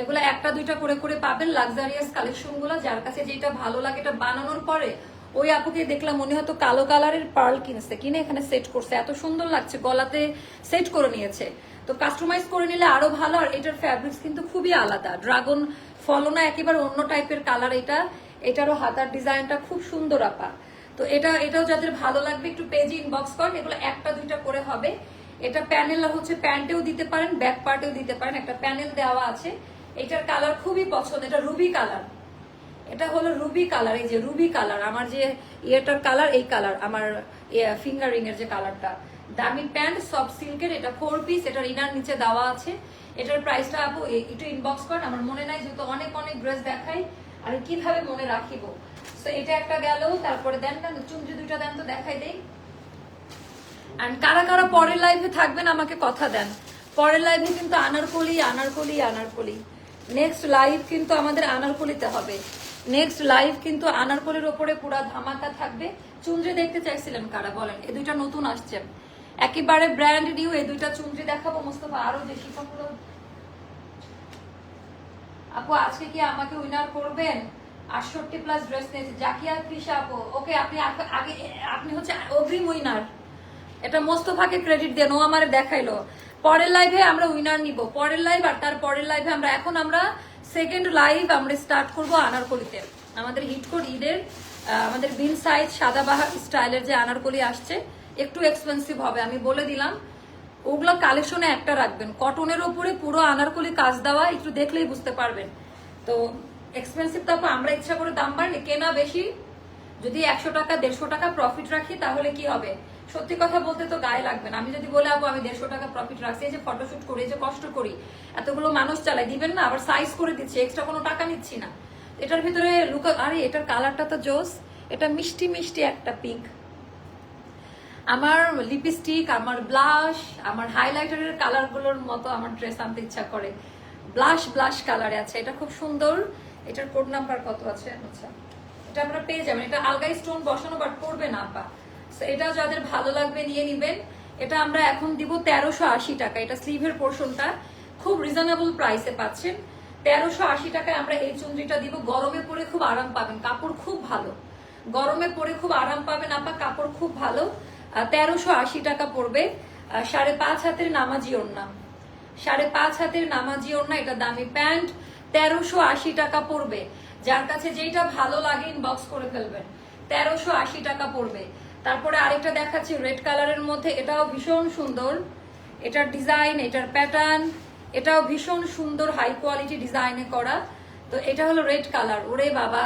এগুলো একটা দুইটা করে করে পাবেন লাক্সারিয়াস কালেকশন গুলা। যার কাছে যেটা ভালো লাগে এটা বানানোর পরে, ওই আপুকে দেখলাম মনে হতো কালো কালারের পার্ল কিনছে, কিনে এখানে সেট করছে, এত সুন্দর লাগছে, গলাতে সেট করে নিয়েছে। তো কাস্টমাইজ করে নিলে আরো ভালো। আর এটার ফ্যাব্রিক্স কিন্তু খুবই আলাদা, ড্রাগন ফলো না, একেবারে অন্য টাইপের কালার এটা। এটারও হাতার ডিজাইনটা খুব সুন্দর আপা। তো এটাও যাদের ভালো লাগবে একটু পেজে ইনবক্স করেন। এগুলো একটা দুইটা করে হবে। এটা প্যানেল হচ্ছে প্যান্টেও দিতে পারেন, ব্যাক পার্টেও দিতে পারেন, একটা প্যানেল দেওয়া আছে। এটার কালার খুবই পছন্দ, এটা রুবি কালার, এটা হলো রুবি কালার। এই যে রুবি কালার, আমার যে ইয়েটার কালার, এই কালার আমার ফিঙ্গারিং এর যে কালারটা। দামি প্যান্ট, সফট সিল্কের, এটা 4 পিস, এটার ইনার নিচে দেওয়া আছে। এটার প্রাইসটা আপু একটু ইনবক্স করেন, আমার মনে নাই যেহেতু অনেক অনেক ড্রেস দেখাই, আর কিভাবে মনে রাখিব। তো এটা একটা গেল। তারপরে দেন না চুমকি দুইটা দেন তো দেখাই দেই। এন্ড কারা কারা পরের লাইভে থাকবেন আমাকে কথা দেন। পরের লাইভে কিন্তু আনারকলি আনারকলি আনারকলি, নেক্সট লাইভ কিন্তু আমাদের আনারকলিতে হবে। নেক্সট লাইভ কিন্তু আনারকলির ওপরে পুরো ধামাকা থাকবে। চুনরি দেখতে চাইছিলেন কারা বলেন? এই দুইটা নতুন আসছে, একেবারে ব্র্যান্ড নিউ। এই দুইটা চুনরি দেখাবো। মোস্তফা আরো যে শিফনগুলো আপু আজকে কি আমাকে উইনার করবেন? 68+ ড্রেস নিয়েছে জাকিয়া কৃষা আপু। ওকে আপনি আগে, আপনি হচ্ছে অগ্রিম উইনার। এটা মোস্তফাকে ক্রেডিট দেন, ও আমারে দেখাইলো। পরের লাইভে আমরা উইনার নিব, পরের লাইভ আর তার পরের লাইভে আমরা এখন সেকেন্ড লাইভ আমরা স্টার্ট করব আনারকলিতে। আমাদের হিটকোট ঈদের আমাদের বিন সাইজ সাদাবাহার স্টাইলের যে আনারকলি আসছে, একটু এক্সপেন্সিভ হবে আমি বলে দিলাম। ওগুলো কালেকশনে একটা রাখবেন, কটনের ওপরে পুরো আনারকলি কাজ দেওয়া, একটু দেখলেই বুঝতে পারবেন। তো এক্সপেন্সিভ, তারপর আমরা ইচ্ছা করে দাম বাড়লে কেনা বেশি, যদি 100 টাকা 150 টাকা প্রফিট রাখি তাহলে কি হবে? সত্যি কথা বলতে তো গায়ে লাগবে না। আমি যদি বলে আবু আমি 150 টাকা প্রফিট রাখছি, এই যে ফটোশুট করি, যে কষ্ট করি, এতগুলো মানুষ চালাই, দিবেন না? আবার সাইজ করে দিচ্ছি, এক্সট্রা কোনো টাকা নিচ্ছি না। এটার ভিতরে লুকা, আরে এটার কালারটা তো জোস, এটা মিষ্টি মিষ্টি একটা পিঙ্ক। আমার লিপস্টিক, আমার ব্লাশ, আমার হাইলাইটারের কালারগুলোর মতো আমার ড্রেস আনতে ইচ্ছা করে। ব্লাশ ব্লাশ কালারে আছে, এটা খুব সুন্দর। এটার কোড নাম্বার কত আছে? আচ্ছা এটা আপনারা পেয়ে যাবেন। এটা আলগা স্টোন বসানো, বাট পড়বে না আপা। এটা যাদের ভালো লাগবে নিয়ে নিবেন। এটা আমরা এখন দিব 1380 টাকা। এটা স্লিভের পোর্শনটা খুব রিজনেবল প্রাইসে পাচ্ছেন। 1380 টাকায় আমরা এই চুনরিটা দিব। গরমে পরে খুব আরাম পাবেন, কাপড় খুব ভালো। গরমে পরে খুব আরাম পাবেন আপা, কাপড় খুব ভালো। 1380 টাকা পড়বে। 5.5 হাতের নামাজি ওড়না, 5.5 হাতের নামাজি ওড়না। এটা দামি প্যান্ট, 1380 টাকা পড়বে। যার কাছে যেটা ভালো লাগে ইনবক্স করে ফেলবেন, 1380 টাকা পড়বে। তারপরে আরেকটা দেখাচ্ছি রেড কালারের মধ্যে, এটাও ভীষণ সুন্দর। এটার ডিজাইন, এটার প্যাটার্ন, এটাও ভীষণ সুন্দর, হাই কোয়ালিটি ডিজাইনে করা। তো এটা হলো রেড কালার। ওরে বাবা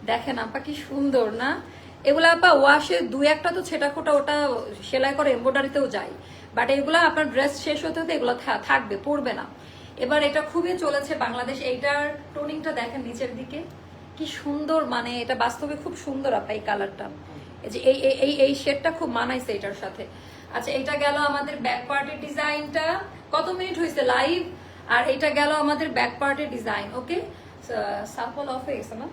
দেখেন আপা কি সুন্দর না? এগুলা আপা ওয়াশে 2-1টা তো ছেটা খোটা ওটা সেলাই করে এমব্রয়ডারিতেও যায়, বাট এগুলা আপনার ড্রেস শেষ হতে হতে এগুলো থাকবে, পড়বে না। এবার এটা খুবই চলেছে বাংলাদেশ। এইটার টোনিংটা দেখেন নিচের দিকে কি সুন্দর, মানে এটা বাস্তবে খুব সুন্দর আপা এই কালারটা। এই যে এই শেডটা খুব মানাইছে এটার সাথে। আচ্ছা এটা গেল আমাদের ব্যাক পার্টের ডিজাইনটা। কত মিনিট হয়েছে লাইভ? আর এটা গেল আমাদের ব্যাক পার্টের ডিজাইন। ওকে সাম্পল অফ হয়ে গেছে না?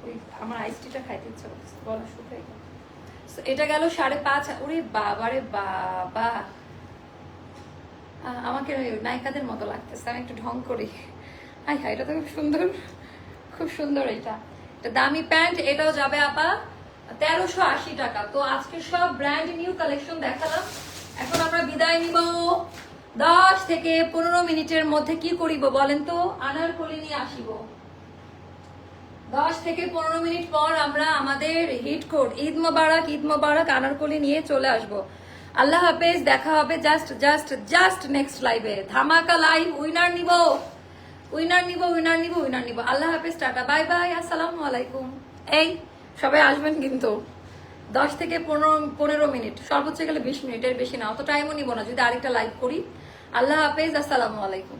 ওই আমার আইসটিটা খাইতে ইচ্ছা করছে, গলা শুকিয়ে গেল। এটা গেল 5.5। ওরে বাবা রে বাবা, আমাকে নায়িকাদের মতো লাগতেছে, আমি একটু ঢং করি। হাই হাই, এটা তো খুব সুন্দর, খুব সুন্দর। এটা দামি প্যান্ট, এটাও যাবে আপা 1380 টাকা। তো আজকে সব ব্র্যান্ড নিউ কালেকশন দেখালাম। এখন আমরা বিদায় নিব। 10 থেকে 15 মিনিটের মধ্যে কি করিব বলেন তো? আনারকলি নিয়ে আসিব। 10 থেকে 15 মিনিট পর আমরা আমাদের হিট কোড ঈদ মোবারক আনারকলি নিয়ে চলে আসব। আল্লাহ হাফেজ, দেখা হবে জাস্ট নেক্সট লাইভে। ধামাকা লাইভ, উইনার নিব। আল্লাহ হাফেজ, টাটা, বাই বাই, আসসালামু আলাইকুম। এই সবাই আসবেন কিন্তু। 10 থেকে 15 মিনিট, সর্বোচ্চ গেলে 20 মিনিটের বেশি না, অত টাইমও নিব না যদি আরেকটা লাইভ করি। আল্লাহ হাফেজ, আসসালামু আলাইকুম।